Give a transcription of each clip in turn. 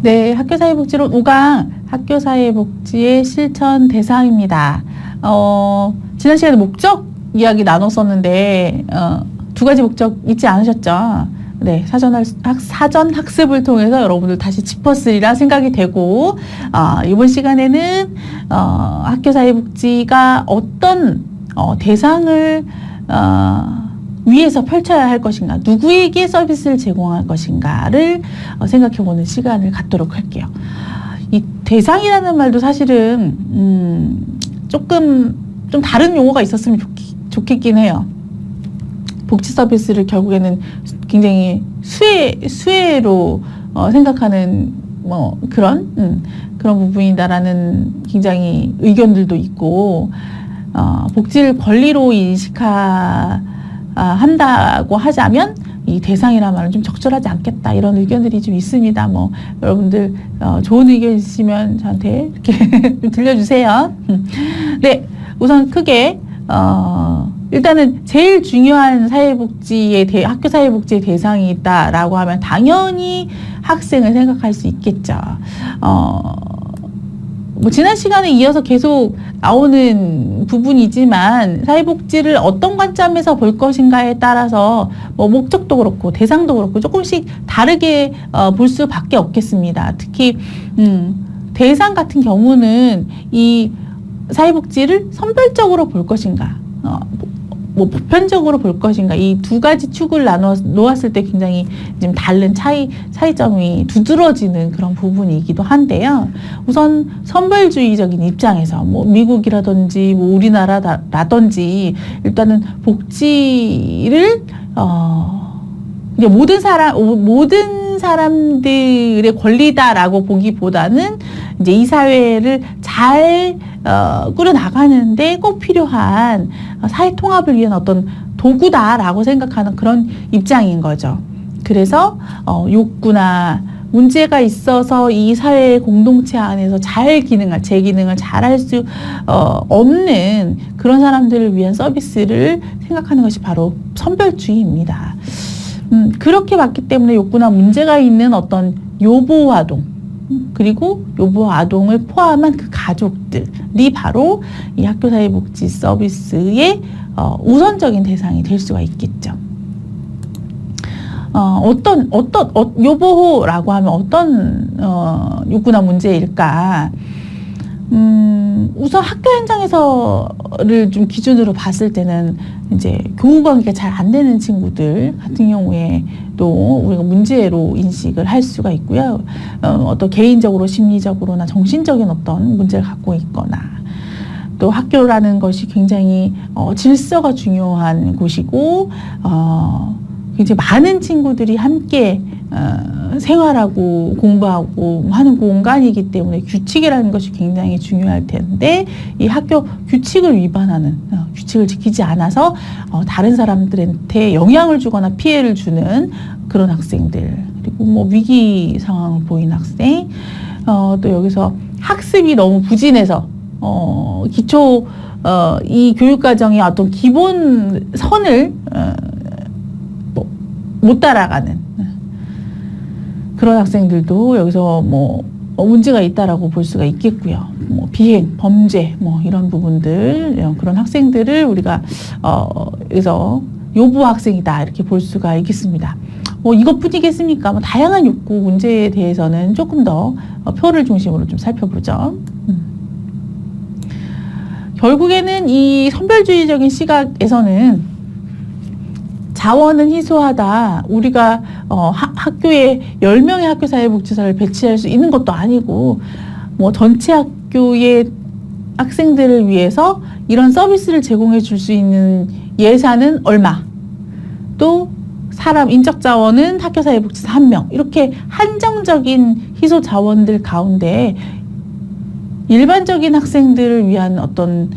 네, 학교사회복지론 5강 학교사회복지의 실천 대상입니다. 지난 시간에 목적 이야기 나눴었는데 두 가지 목적 잊지 않으셨죠? 네, 사전 학습을 통해서 여러분들 다시 짚었으리라 생각이 되고, 이번 시간에는 학교사회복지가 어떤 대상을 위에서 펼쳐야 할 것인가, 누구에게 서비스를 제공할 것인가를 생각해보는 시간을 갖도록 할게요. 이 대상이라는 말도 사실은 좀 다른 용어가 있었으면 좋겠긴 해요. 복지 서비스를 결국에는 굉장히 수혜로 생각하는 그런 부분이다라는 굉장히 의견들도 있고, 복지를 권리로 한다고 하자면 이 대상이란 말은 좀 적절하지 않겠다, 이런 의견들이 좀 있습니다. 여러분들 좋은 의견 있으시면 저한테 이렇게 좀 들려주세요. 네, 우선 크게 일단은 제일 중요한 학교 사회복지의 대상이 있다라고 하면 당연히 학생을 생각할 수 있겠죠. 지난 시간에 이어서 계속 나오는 부분이지만 사회복지를 어떤 관점에서 볼 것인가에 따라서 목적도 그렇고 대상도 그렇고 조금씩 다르게 볼 수밖에 없겠습니다. 특히 대상 같은 경우는 이 사회복지를 선별적으로 볼 것인가, 보편적으로 볼 것인가, 이 두 가지 축을 놓았을 때 굉장히 좀 다른 차이점이 두드러지는 그런 부분이기도 한데요. 우선 선별주의적인 입장에서 미국이라든지 우리나라라든지 일단은 복지를 이제 모든 사람들의 권리다라고 보기보다는 이제 이 사회를 잘 꾸려나가는데 꼭 필요한 사회 통합을 위한 어떤 도구다라고 생각하는 그런 입장인 거죠. 그래서 욕구나 문제가 있어서 이 사회 공동체 안에서 제 기능을 잘 할 수 없는 그런 사람들을 위한 서비스를 생각하는 것이 바로 선별주의입니다. 그렇게 봤기 때문에 욕구나 문제가 있는 어떤 요보 아동, 그리고 요보 아동을 포함한 그 가족들이 바로 이 학교사회복지 서비스의 우선적인 대상이 될 수가 있겠죠. 요보라고 하면 어떤 욕구나 문제일까? 우선 학교 현장에서를 좀 기준으로 봤을 때는 이제 교우 관계가 잘 안 되는 친구들 같은 경우에도 우리가 문제로 인식을 할 수가 있고요. 어떤 개인적으로 심리적으로나 정신적인 어떤 문제를 갖고 있거나, 또 학교라는 것이 굉장히 질서가 중요한 곳이고 굉장히 많은 친구들이 함께 생활하고 공부하고 하는 공간이기 때문에 규칙이라는 것이 굉장히 중요할 텐데, 이 학교 규칙을 위반하는, 규칙을 지키지 않아서 다른 사람들한테 영향을 주거나 피해를 주는 그런 학생들, 그리고 위기 상황을 보인 학생, 또 여기서 학습이 너무 부진해서 이 교육과정의 어떤 기본 선을 못 따라가는 그런 학생들도 여기서 문제가 있다라고 볼 수가 있겠고요. 비행, 범죄, 이런 부분들, 그런 학생들을 우리가 여기서 요보 학생이다 이렇게 볼 수가 있겠습니다. 이것뿐이겠습니까? 다양한 욕구 문제에 대해서는 조금 더 표를 중심으로 좀 살펴보죠. 결국에는 이 선별주의적인 시각에서는 자원은 희소하다. 우리가 학교에 10명의 학교사회복지사를 배치할 수 있는 것도 아니고, 전체 학교의 학생들을 위해서 이런 서비스를 제공해 줄 수 있는 예산은 얼마, 또 인적 자원은 학교사회복지사 1명, 이렇게 한정적인 희소 자원들 가운데 일반적인 학생들을 위한 어떤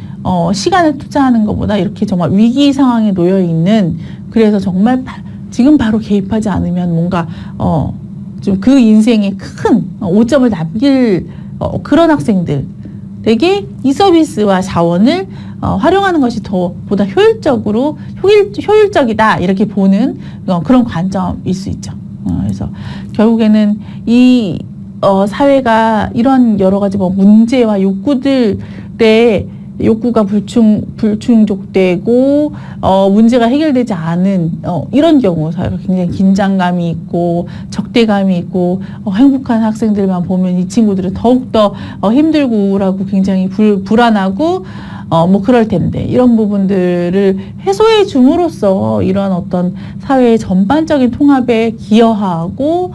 시간을 투자하는 것보다 이렇게 정말 위기 상황에 놓여 있는, 그래서 정말 지금 바로 개입하지 않으면 뭔가 좀 그 인생에 큰 오점을 남길 그런 학생들에게 이 서비스와 자원을 활용하는 것이 보다 효율적이다 이렇게 보는 그런 관점일 수 있죠. 그래서 결국에는 이 사회가 이런 여러 가지 뭐 문제와 욕구가 불충족되고 문제가 해결되지 않은 이런 경우 사회가 굉장히 긴장감이 있고 적대감이 있고 행복한 학생들만 보면 이 친구들은 더욱더 힘들고 우울하고 굉장히 불안하고 뭐 그럴 텐데 이런 부분들을 해소해 줌으로써 이런 어떤 사회의 전반적인 통합에 기여하고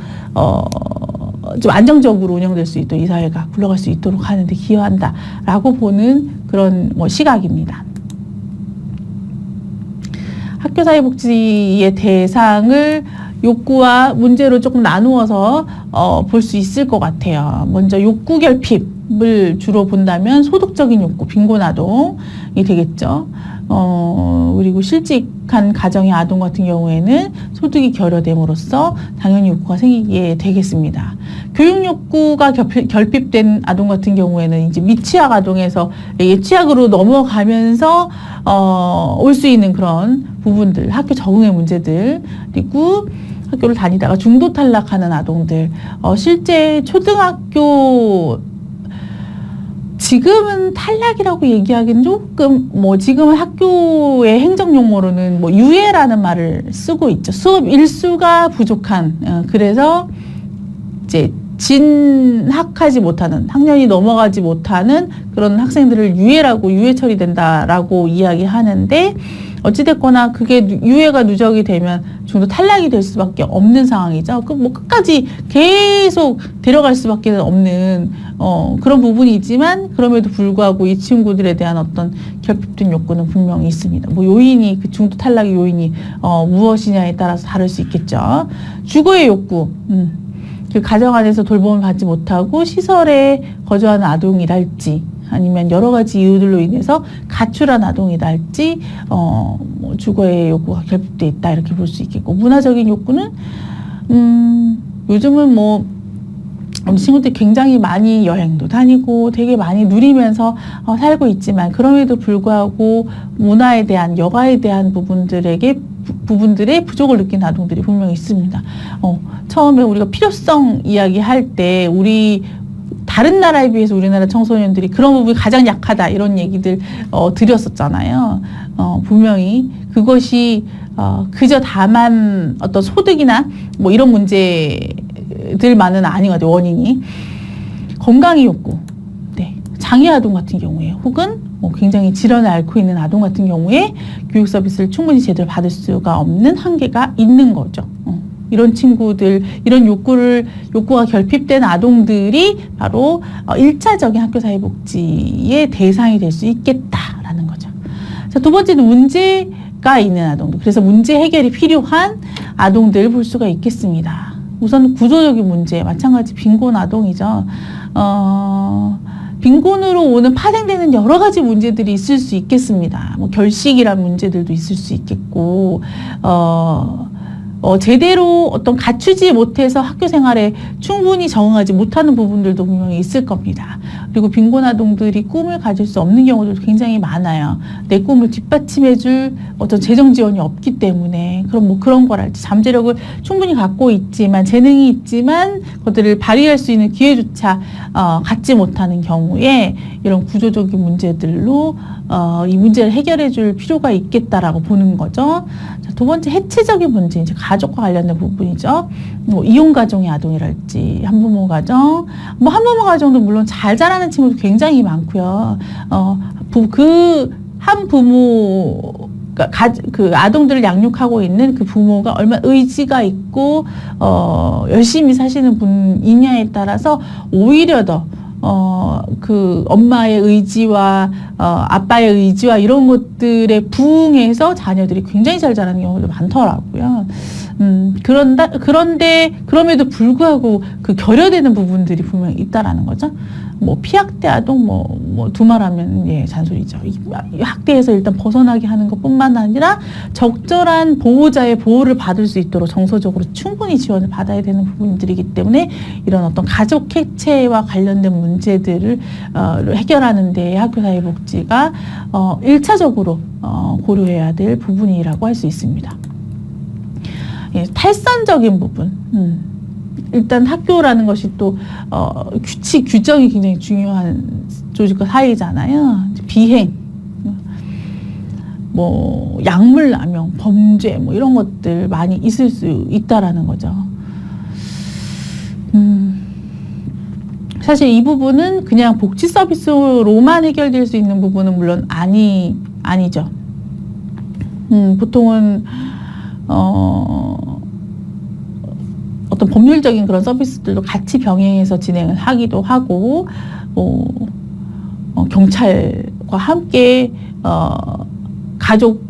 좀 안정적으로 운영될 수 있도록 이 사회가 굴러갈 수 있도록 하는데 기여한다라고 보는 그런 뭐 시각입니다. 학교사회복지의 대상을 욕구와 문제로 조금 나누어서 볼 수 있을 것 같아요. 먼저 욕구 결핍을 주로 본다면 소득적인 욕구, 빈곤아동이 되겠죠. 그리고 실직한 가정의 아동 같은 경우에는 소득이 결여됨으로써 당연히 욕구가 생기게 되겠습니다. 교육 욕구가 결핍된 아동 같은 경우에는 이제 미취학 아동에서 취학으로 넘어가면서 올 수 있는 그런 부분들, 학교 적응의 문제들, 그리고 학교를 다니다가 중도 탈락하는 아동들, 실제 초등학교 지금은 탈락이라고 얘기하기는 조금 지금은 학교의 행정 용어로는 유예라는 말을 쓰고 있죠. 수업 일수가 부족한 그래서 이제 진학하지 못하는 학년이 넘어가지 못하는 그런 학생들을 유예 처리된다라고 이야기하는데 어찌됐거나 그게 유예가 누적이 되면 중도 탈락이 될 수밖에 없는 상황이죠. 끝까지 계속 데려갈 수밖에 없는 그런 부분이지만 그럼에도 불구하고 이 친구들에 대한 어떤 결핍된 욕구는 분명히 있습니다. 요인이 그 중도 탈락의 요인이 무엇이냐에 따라서 다를 수 있겠죠. 주거의 욕구, 그 가정 안에서 돌봄을 받지 못하고 시설에 거주하는 아동이랄지 아니면 여러 가지 이유들로 인해서 가출한 아동이랄지 주거의 욕구가 결핍돼 있다 이렇게 볼 수 있겠고 문화적인 욕구는 요즘은 우리 친구들이 굉장히 많이 여행도 다니고 되게 많이 누리면서 살고 있지만 그럼에도 불구하고 문화에 대한 여가에 대한 부분들의 부족을 느낀 아동들이 분명히 있습니다. 처음에 우리가 필요성 이야기할 때 다른 나라에 비해서 우리나라 청소년들이 그런 부분이 가장 약하다 이런 얘기들 드렸었잖아요. 분명히 그것이 그저 다만 어떤 소득이나 이런 문제들만은 아닌 것 같아요. 원인이 건강의 욕구, 네, 장애 아동 같은 경우에 혹은 굉장히 질환을 앓고 있는 아동 같은 경우에 교육 서비스를 충분히 제대로 받을 수가 없는 한계가 있는 거죠. 이런 친구들, 이런 욕구가 결핍된 아동들이 바로 1차적인 학교사회복지의 대상이 될 수 있겠다라는 거죠. 자, 두 번째는 문제가 있는 아동들. 그래서 문제 해결이 필요한 아동들을 볼 수가 있겠습니다. 우선 구조적인 문제, 마찬가지 빈곤 아동이죠. 빈곤으로 오는 파생되는 여러 가지 문제들이 있을 수 있겠습니다. 결식이란 문제들도 있을 수 있겠고, 제대로 어떤 갖추지 못해서 학교 생활에 충분히 적응하지 못하는 부분들도 분명히 있을 겁니다. 그리고 빈곤 아동들이 꿈을 가질 수 없는 경우도 굉장히 많아요. 내 꿈을 뒷받침해줄 어떤 재정 지원이 없기 때문에 그럼 그런 거랄지 잠재력을 충분히 갖고 있지만 재능이 있지만 그것들을 발휘할 수 있는 기회조차 갖지 못하는 경우에 이런 구조적인 문제들로 이 문제를 해결해 줄 필요가 있겠다라고 보는 거죠. 자, 두 번째 해체적인 문제, 이제 가족과 관련된 부분이죠. 이혼 가정의 아동이랄지 한부모 가정, 한부모 가정도 물론 잘 자라는 친구도 굉장히 많고요. 그 한 부모 그 아동들을 양육하고 있는 그 부모가 얼마나 의지가 있고 열심히 사시는 분이냐에 따라서 오히려 더 그 엄마의 의지와 아빠의 의지와 이런 것들에 부응해서 자녀들이 굉장히 잘 자라는 경우도 많더라고요. 그런데 그럼에도 불구하고 그 결여되는 부분들이 분명히 있다라는 거죠. 피학대 아동 두말하면 잔소리죠. 학대에서 일단 벗어나게 하는 것뿐만 아니라 적절한 보호자의 보호를 받을 수 있도록 정서적으로 충분히 지원을 받아야 되는 부분들이기 때문에 이런 어떤 가족 해체와 관련된 문제들을 해결하는 데 학교사회복지가 1차적으로 고려해야 될 부분이라고 할 수 있습니다. 탈선적인 부분. 일단 학교라는 것이 또 규칙 규정이 굉장히 중요한 조직과 사회잖아요. 비행, 뭐 약물 남용, 범죄 뭐 이런 것들 많이 있을 수 있다라는 거죠. 사실 이 부분은 그냥 복지 서비스로만 해결될 수 있는 부분은 물론 아니죠. 보통은 어떤 법률적인 그런 서비스들도 같이 병행해서 진행을 하기도 하고, 경찰과 함께 가족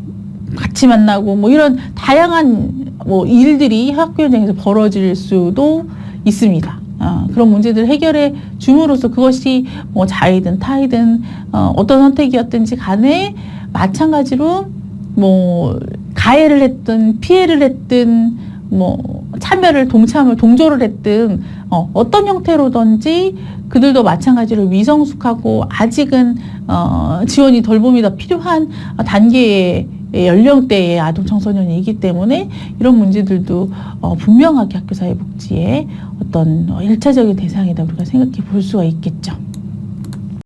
같이 만나고 뭐 이런 다양한 뭐 일들이 학교 현장에서 벌어질 수도 있습니다. 그런 문제들을 해결해 줌으로써 그것이 뭐 자이든 타이든 어떤 선택이었든지 간에 마찬가지로 뭐 가해를 했든 피해를 했든 뭐 참여를 동조를 했든 어떤 형태로든지 그들도 마찬가지로 미성숙하고 아직은 지원이 돌봄이 더 필요한 단계의 연령대의 아동 청소년이기 때문에 이런 문제들도 분명하게 학교사회복지의 어떤 1차적인 대상이다 우리가 생각해 볼 수가 있겠죠.